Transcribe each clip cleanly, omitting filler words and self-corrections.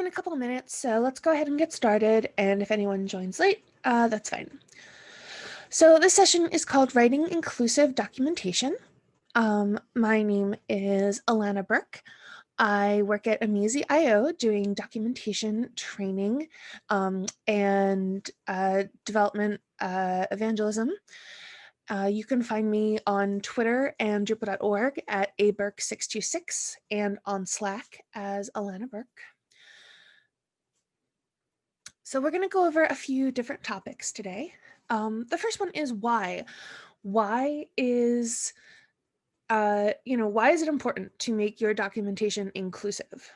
been a couple of minutes, so let's go ahead and get started. And if anyone joins late, that's fine. So this session is called Writing Inclusive Documentation. My name is Alana Burke. I work at Amizi.io doing documentation training and development evangelism. You can find me on Twitter and Drupal.org at aburke626 and on Slack as Alana Burke. So we're going to go over a few different topics today. The first one is why. Why is it important to make your documentation inclusive?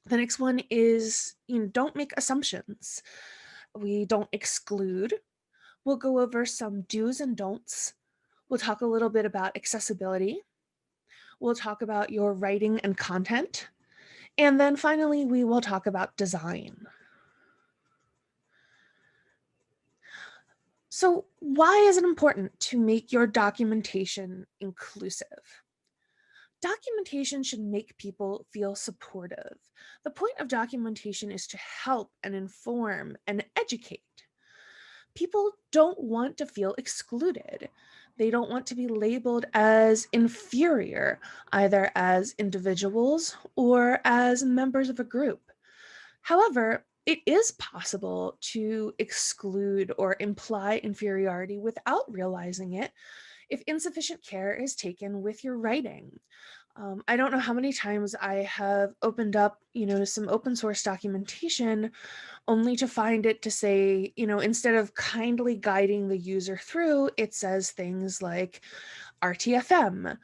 The next one is, don't make assumptions. We don't exclude. We'll go over some do's and don'ts. We'll talk a little bit about accessibility. We'll talk about your writing and content. And then finally, we will talk about design. So why is it important to make your documentation inclusive? Documentation should make people feel supportive. The point of documentation is to help and inform and educate. People don't want to feel excluded. They don't want to be labeled as inferior, either as individuals or as members of a group. However, it is possible to exclude or imply inferiority without realizing it if insufficient care is taken with your writing. I don't know how many times I have opened up, some open source documentation only to find it to say, instead of kindly guiding the user through, it says things like RTFM,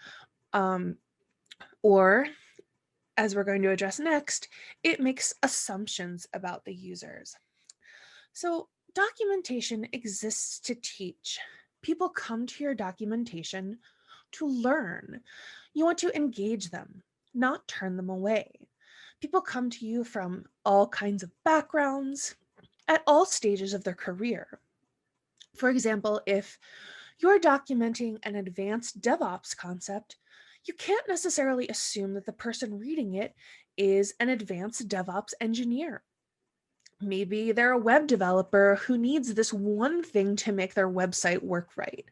or as we're going to address next, it makes assumptions about the users. So documentation exists to teach. People come to your documentation to learn. You want to engage them, not turn them away. People come to you from all kinds of backgrounds at all stages of their career. For example, if you're documenting an advanced DevOps concept, you can't necessarily assume that the person reading it is an advanced DevOps engineer. Maybe they're a web developer who needs this one thing to make their website work right.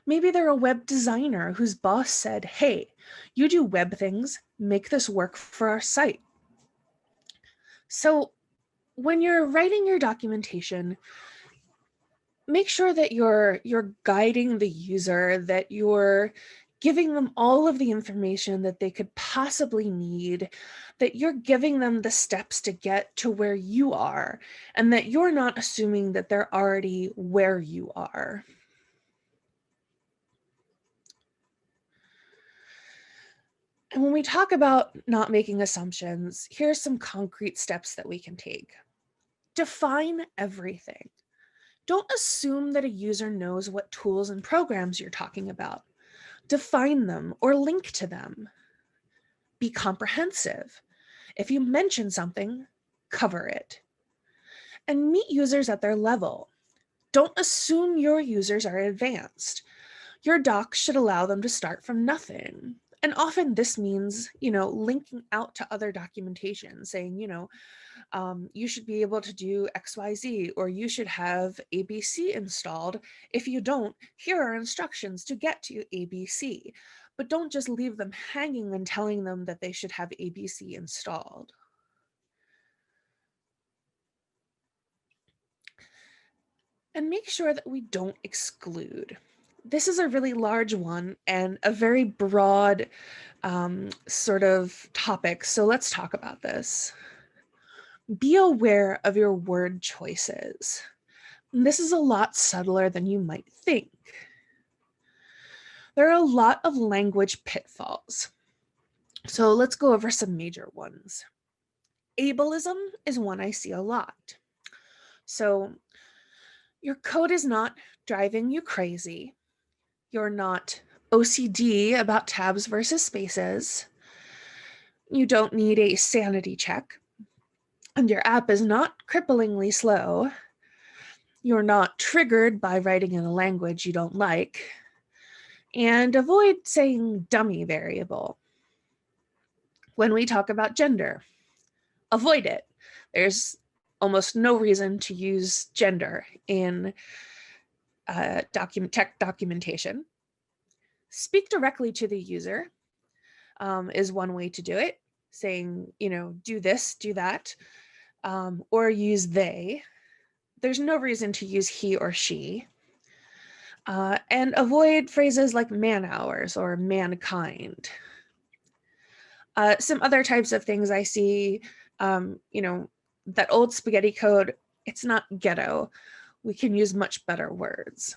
Maybe they're a web designer whose boss said, hey, you do web things, make this work for our site. So when you're writing your documentation, make sure that you're guiding the user, that you're giving them all of the information that they could possibly need, that you're giving them the steps to get to where you are, and that you're not assuming that they're already where you are. And when we talk about not making assumptions, here's some concrete steps that we can take. Define everything. Don't assume that a user knows what tools and programs you're talking about. Define them or link to them. Be comprehensive. If you mention something, cover it. And meet users at their level. Don't assume your users are advanced. Your docs should allow them to start from nothing. And often this means, linking out to other documentation, saying, you should be able to do XYZ, or you should have ABC installed. If you don't, here are instructions to get to ABC. But don't just leave them hanging and telling them that they should have ABC installed. And make sure that we don't exclude. This is a really large one and a very broad sort of topic. So let's talk about this. Be aware of your word choices. This is a lot subtler than you might think. There are a lot of language pitfalls. So let's go over some major ones. Ableism is one I see a lot. So your code is not driving you crazy. You're not OCD about tabs versus spaces. You don't need a sanity check. And your app is not cripplingly slow. You're not triggered by writing in a language you don't like. And avoid saying dummy variable. When we talk about gender, avoid it. There's almost no reason to use gender in tech documentation. Speak directly to the user is one way to do it, saying, do this, do that, or use they. There's no reason to use he or she. And avoid phrases like man hours or mankind. Some other types of things I see, that old spaghetti code, it's not ghetto. We can use much better words.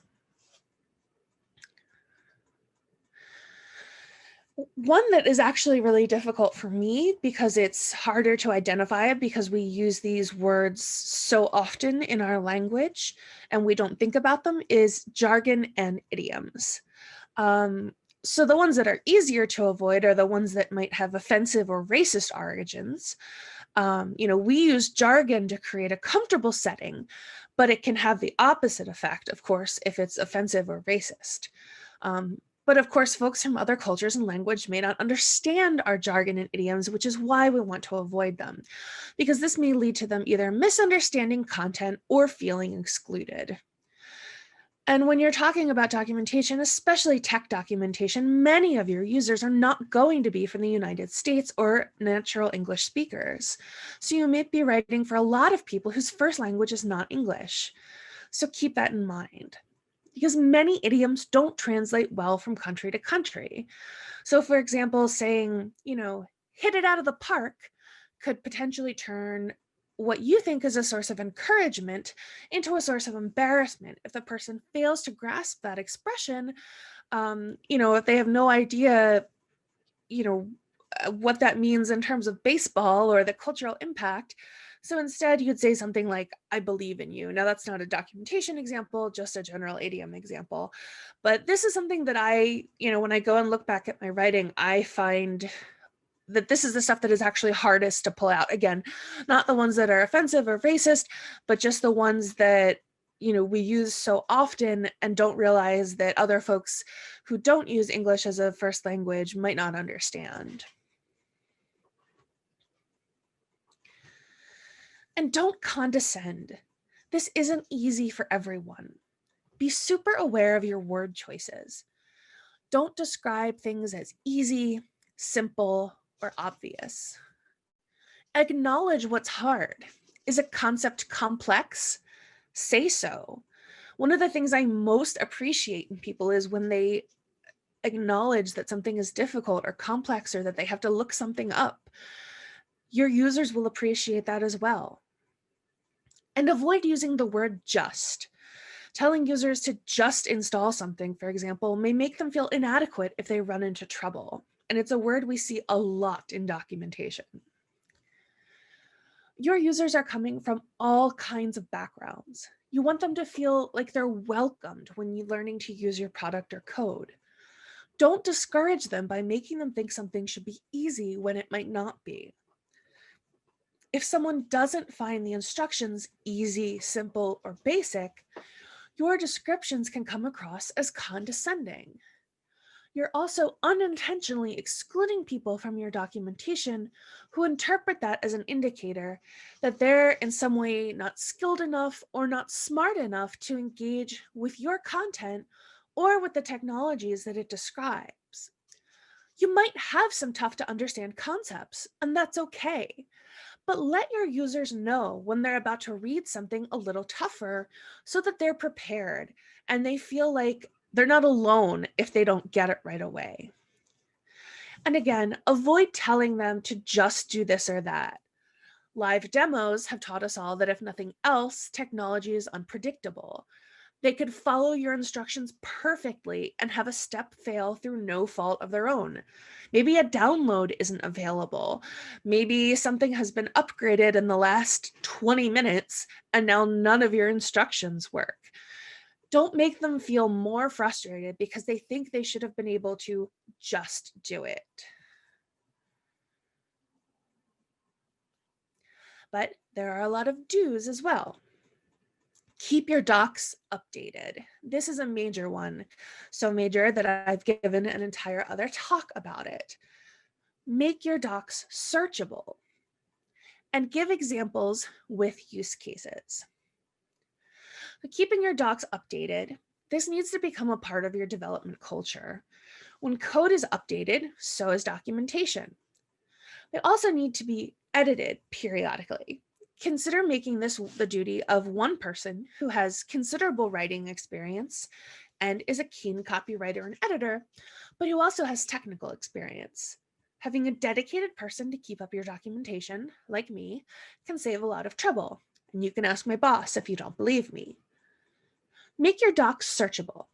One that is actually really difficult for me because it's harder to identify because we use these words so often in our language and we don't think about them is jargon and idioms. So the ones that are easier to avoid are the ones that might have offensive or racist origins. We use jargon to create a comfortable setting, but it can have the opposite effect, of course, if it's offensive or racist. But of course, folks from other cultures and language may not understand our jargon and idioms, which is why we want to avoid them, because this may lead to them either misunderstanding content or feeling excluded. And when you're talking about documentation, especially tech documentation, many of your users are not going to be from the United States or natural English speakers. So you may be writing for a lot of people whose first language is not English. So keep that in mind, because many idioms don't translate well from country to country. So for example, saying, hit it out of the park could potentially turn what you think is a source of encouragement into a source of embarrassment if the person fails to grasp that expression. If they have no idea, what that means in terms of baseball or the cultural impact. So instead, you'd say something like, I believe in you. Now, that's not a documentation example, just a general idiom example. But this is something that when I go and look back at my writing, I find that this is the stuff that is actually hardest to pull out. Again, not the ones that are offensive or racist, but just the ones that we use so often and don't realize that other folks who don't use English as a first language might not understand. And don't condescend. This isn't easy for everyone. Be super aware of your word choices. Don't describe things as easy, simple, or obvious. Acknowledge what's hard. Is a concept complex? Say so. One of the things I most appreciate in people is when they acknowledge that something is difficult or complex or that they have to look something up. Your users will appreciate that as well. And avoid using the word just. Telling users to just install something, for example, may make them feel inadequate if they run into trouble. And it's a word we see a lot in documentation. Your users are coming from all kinds of backgrounds. You want them to feel like they're welcomed when you're learning to use your product or code. Don't discourage them by making them think something should be easy when it might not be. If someone doesn't find the instructions easy, simple, or basic, your descriptions can come across as condescending. You're also unintentionally excluding people from your documentation who interpret that as an indicator that they're in some way not skilled enough or not smart enough to engage with your content or with the technologies that it describes. You might have some tough to understand concepts, and that's okay. But let your users know when they're about to read something a little tougher so that they're prepared and they feel like they're not alone if they don't get it right away. And again, avoid telling them to just do this or that. Live demos have taught us all that if nothing else, technology is unpredictable. They could follow your instructions perfectly and have a step fail through no fault of their own. Maybe a download isn't available. Maybe something has been upgraded in the last 20 minutes and now none of your instructions work. Don't make them feel more frustrated because they think they should have been able to just do it. But there are a lot of do's as well. Keep your docs updated. This is a major one, so major that I've given an entire other talk about it. Make your docs searchable. and give examples with use cases. Keeping your docs updated, this needs to become a part of your development culture. When code is updated, so is documentation. They also need to be edited periodically. Consider making this the duty of one person who has considerable writing experience and is a keen copywriter and editor, but who also has technical experience. Having a dedicated person to keep up your documentation, like me, can save a lot of trouble. And you can ask my boss if you don't believe me. Make your docs searchable.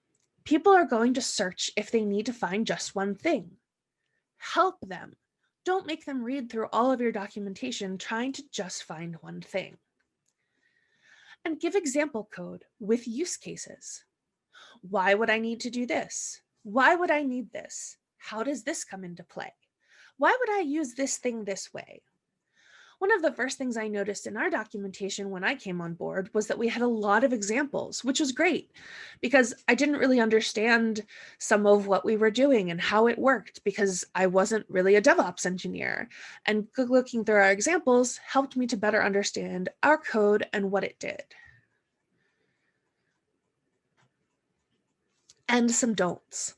People are going to search if they need to find just one thing. Help them. Don't make them read through all of your documentation trying to just find one thing. And give example code with use cases. Why would I need to do this? Why would I need this? How does this come into play? Why would I use this thing this way? One of the first things I noticed in our documentation when I came on board was that we had a lot of examples, which was great because I didn't really understand some of what we were doing and how it worked because I wasn't really a DevOps engineer. And looking through our examples helped me to better understand our code and what it did. And some don'ts.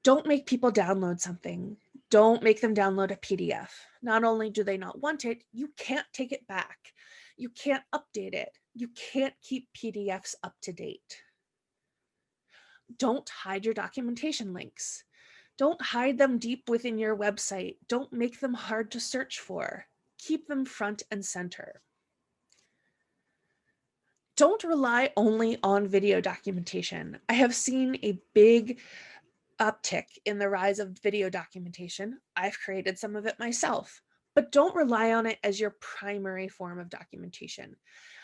Don't make people download something. Don't make them download a PDF. Not only do they not want it, you can't take it back. You can't update it. You can't keep PDFs up to date. Don't hide your documentation links. Don't hide them deep within your website. Don't make them hard to search for. Keep them front and center. Don't rely only on video documentation. I have seen a big uptick in the rise of video documentation. I've created some of it myself, but don't rely on it as your primary form of documentation.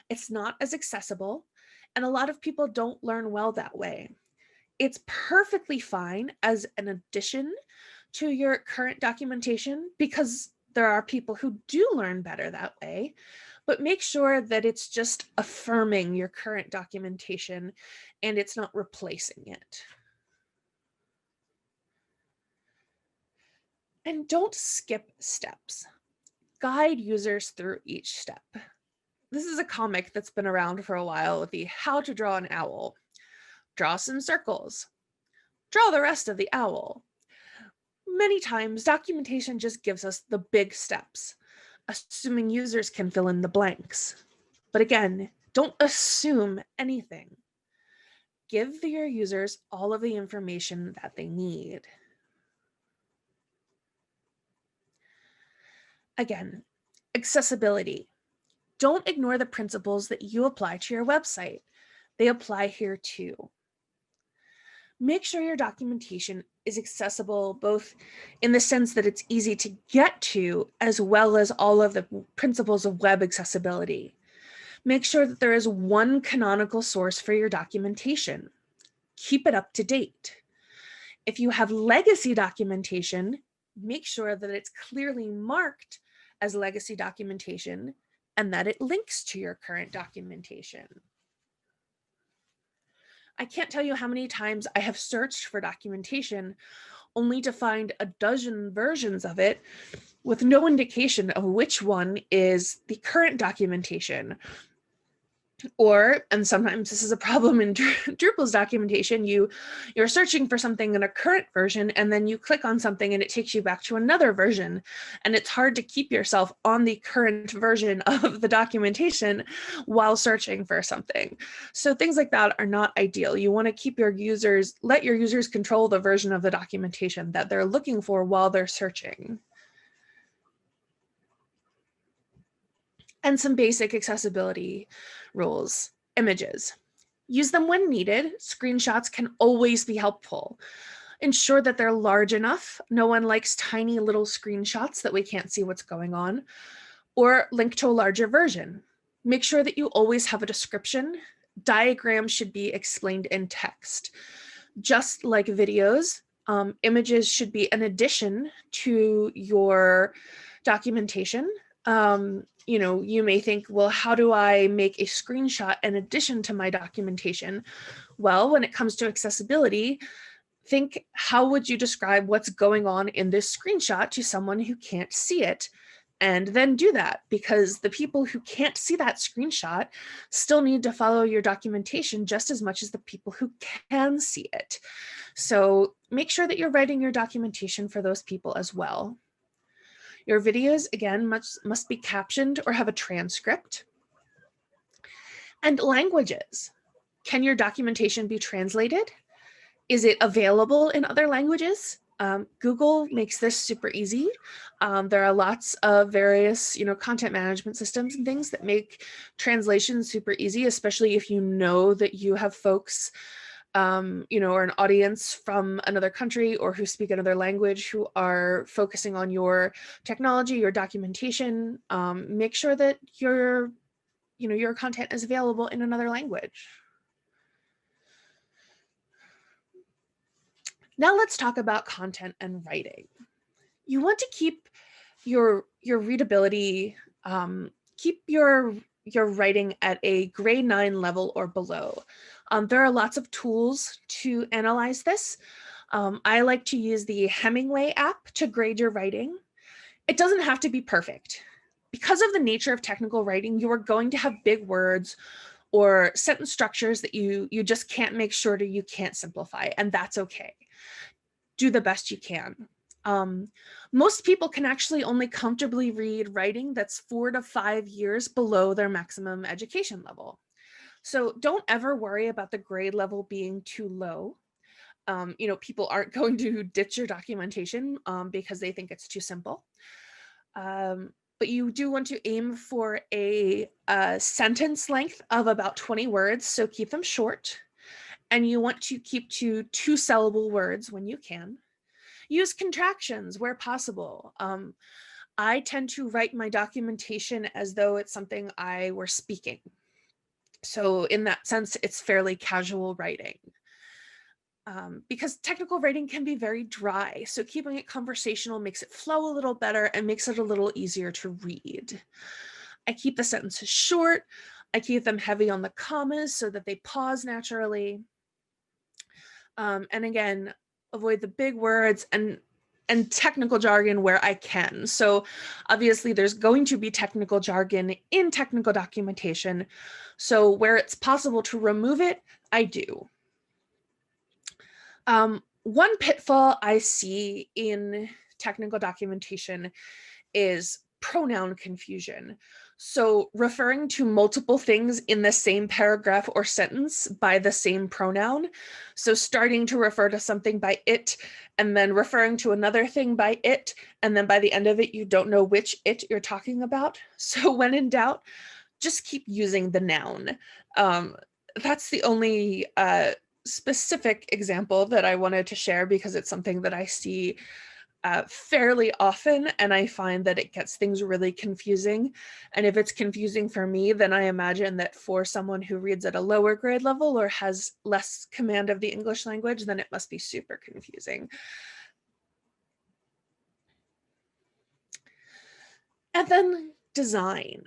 It's not as accessible, and a lot of people don't learn well that way. It's perfectly fine as an addition to your current documentation because there are people who do learn better that way, but make sure that it's just affirming your current documentation and it's not replacing it. And don't skip steps. Guide users through each step. This is a comic that's been around for a while with the how to draw an owl. Draw some circles. Draw the rest of the owl. Many times, documentation just gives us the big steps, assuming users can fill in the blanks. But again, don't assume anything. Give your users all of the information that they need. Again, accessibility. Don't ignore the principles that you apply to your website. They apply here too. Make sure your documentation is accessible both in the sense that it's easy to get to, as well as all of the principles of web accessibility. Make sure that there is one canonical source for your documentation. Keep it up to date. If you have legacy documentation, make sure that it's clearly marked as legacy documentation and that it links to your current documentation. I can't tell you how many times I have searched for documentation only to find a dozen versions of it with no indication of which one is the current documentation. Or, and sometimes this is a problem in Drupal's documentation, you're searching for something in a current version and then you click on something and it takes you back to another version. And it's hard to keep yourself on the current version of the documentation while searching for something. So things like that are not ideal. You want to keep your users, let your users control the version of the documentation that they're looking for while they're searching. And some basic accessibility rules. Images. Use them when needed. Screenshots can always be helpful. Ensure that they're large enough. No one likes tiny little screenshots that we can't see what's going on. Or link to a larger version. Make sure that you always have a description. Diagrams should be explained in text. Just like videos, images should be an addition to your documentation. You may think, well, how do I make a screenshot in addition to my documentation? Well, when it comes to accessibility, think, how would you describe what's going on in this screenshot to someone who can't see it? and then do that, because the people who can't see that screenshot still need to follow your documentation just as much as the people who can see it. So make sure that you're writing your documentation for those people as well. Your videos, again, must be captioned or have a transcript. And languages. Can your documentation be translated? Is it available in other languages? Google makes this super easy. There are lots of various, content management systems and things that make translation super easy, especially if you know that you have folks, or an audience from another country or who speak another language who are focusing on your technology, your documentation. Make sure that your content is available in another language. Now let's talk about content and writing. You want to keep your readability, keep your writing at a grade 9 level or below. There are lots of tools to analyze this. I like to use the Hemingway app to grade your writing. It doesn't have to be perfect. Because of the nature of technical writing, you are going to have big words or sentence structures that you just can't make shorter, you can't simplify, and that's okay. Do the best you can. Most people can actually only comfortably read writing that's 4 to 5 years below their maximum education level. So don't ever worry about the grade level being too low. People aren't going to ditch your documentation because they think it's too simple. But you do want to aim for a sentence length of about 20 words, so keep them short. And you want to keep to 2-syllable words when you can. Use contractions where possible. I tend to write my documentation as though it's something I were speaking. So in that sense, it's fairly casual writing. Because technical writing can be very dry, so keeping it conversational makes it flow a little better and makes it a little easier to read. I keep the sentences short. I keep them heavy on the commas so that they pause naturally. And again, avoid the big words and technical jargon where I can. So obviously there's going to be technical jargon in technical documentation. So where it's possible to remove it, I do. One pitfall I see in technical documentation is pronoun confusion. So referring to multiple things in the same paragraph or sentence by the same pronoun. So starting to refer to something by it, and then referring to another thing by it, and then by the end of it, you don't know which it you're talking about. So when in doubt, just keep using the noun. That's the only specific example that I wanted to share because it's something that I see fairly often, and I find that it gets things really confusing. And if it's confusing for me, then I imagine that for someone who reads at a lower grade level or has less command of the English language, then it must be super confusing. And then design.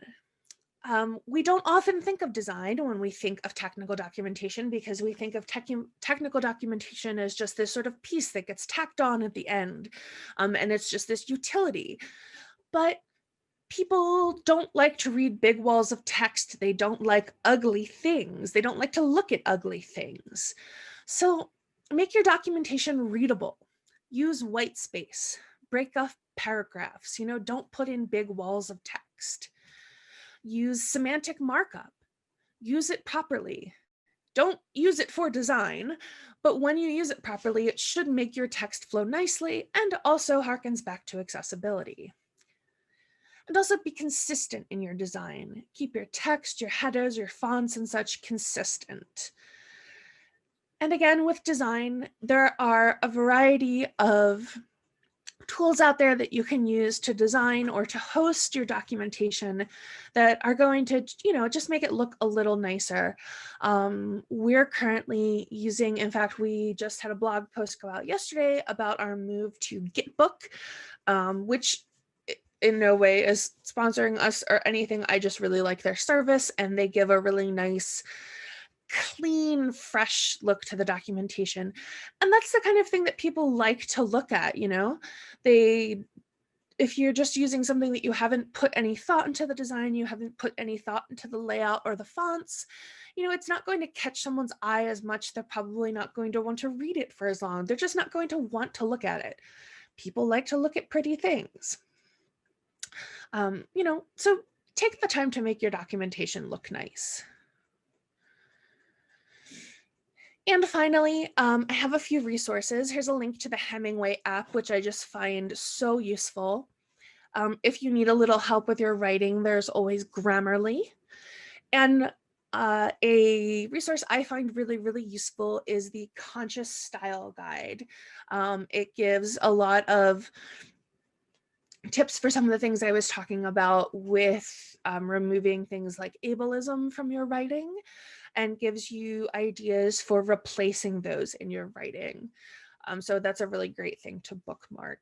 We don't often think of design when we think of technical documentation because we think of technical documentation as just this sort of piece that gets tacked on at the end, and it's just this utility. But people don't like to read big walls of text. They don't like ugly things. They don't like to look at ugly things. So make your documentation readable. Use white space. Break up paragraphs. Don't put in big walls of text. Use semantic markup. Use it properly. Don't use it for design, but when you use it properly, it should make your text flow nicely and also harkens back to accessibility. And also be consistent in your design. Keep your text, your headers, your fonts and such consistent. And again, with design, there are a variety of tools out there that you can use to design or to host your documentation that are going to, just make it look a little nicer. We're currently using, in fact, we just had a blog post go out yesterday about our move to Gitbook, which in no way is sponsoring us or anything. I just really like their service, and they give a really nice, clean, fresh look to the documentation. And that's the kind of thing that people like to look at. They if you're just using something that you haven't put any thought into the design, you haven't put any thought into the layout or the fonts, it's not going to catch someone's eye as much. They're probably not going to want to read it for as long. They're just not going to want to look at it. People like to look at pretty things. So take the time to make your documentation look nice. And finally, I have a few resources. Here's a link to the Hemingway app, which I just find so useful. If you need a little help with your writing, there's always Grammarly. And a resource I find really, really useful is the Conscious Style Guide. It gives a lot of tips for some of the things I was talking about with removing things like ableism from your writing, and gives you ideas for replacing those in your writing. So that's a really great thing to bookmark.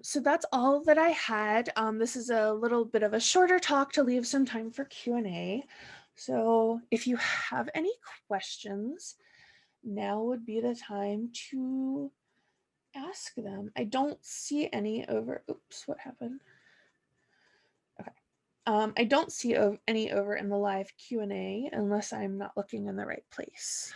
So that's all that I had. This is a little bit of a shorter talk to leave some time for Q&A. So if you have any questions, now would be the time to ask them. I don't see any over, oops, what happened? Okay. I don't see any over in the live Q&A unless I'm not looking in the right place.